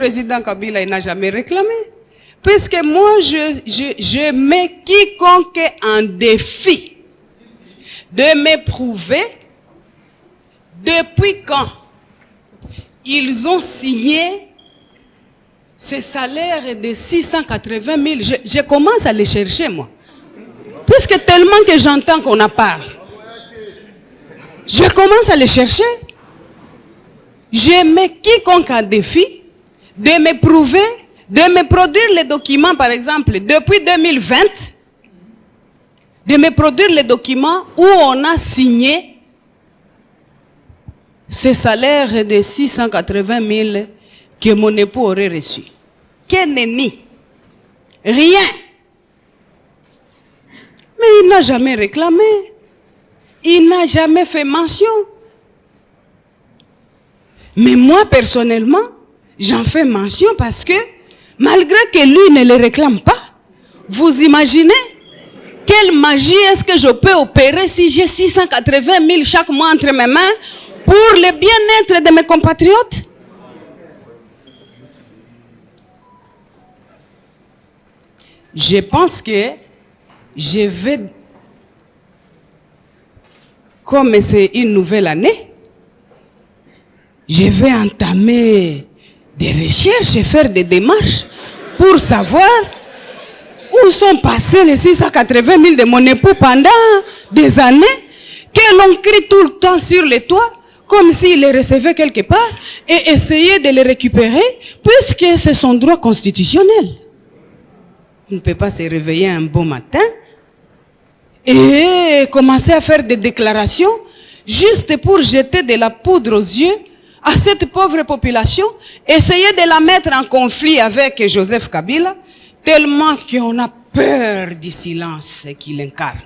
président Kabila, il n'a jamais réclamé. Puisque moi, je mets quiconque en défi de me prouver depuis quand ils ont signé ce salaire de 680 000. Je commence à les chercher, moi. Puisque tellement que j'entends qu'on en parle. Je commence à les chercher. Je mets quiconque en défi de me prouver, de me produire les documents, par exemple, depuis 2020, de me produire les documents où on a signé ce salaire de 680 000 que mon époux aurait reçu. Quel nenni? Rien. Mais il n'a jamais réclamé. Il n'a jamais fait mention. Mais moi, personnellement, j'en fais mention parce que, malgré que lui ne le réclame pas, vous imaginez quelle magie est-ce que je peux opérer si j'ai 680 000 chaque mois entre mes mains pour le bien-être de mes compatriotes? Je pense que je vais, comme c'est une nouvelle année, je vais entamer des recherches et faire des démarches pour savoir où sont passés les 680 000 de mon époux pendant des années, que l'on crie tout le temps sur les toits, comme s'il les recevait quelque part, et essayer de les récupérer, puisque c'est son droit constitutionnel. On ne peut pas se réveiller un bon matin et commencer à faire des déclarations juste pour jeter de la poudre aux yeux à cette pauvre population, essayer de la mettre en conflit avec Joseph Kabila, tellement qu'on a peur du silence qu'il incarne.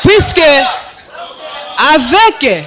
Puisque avec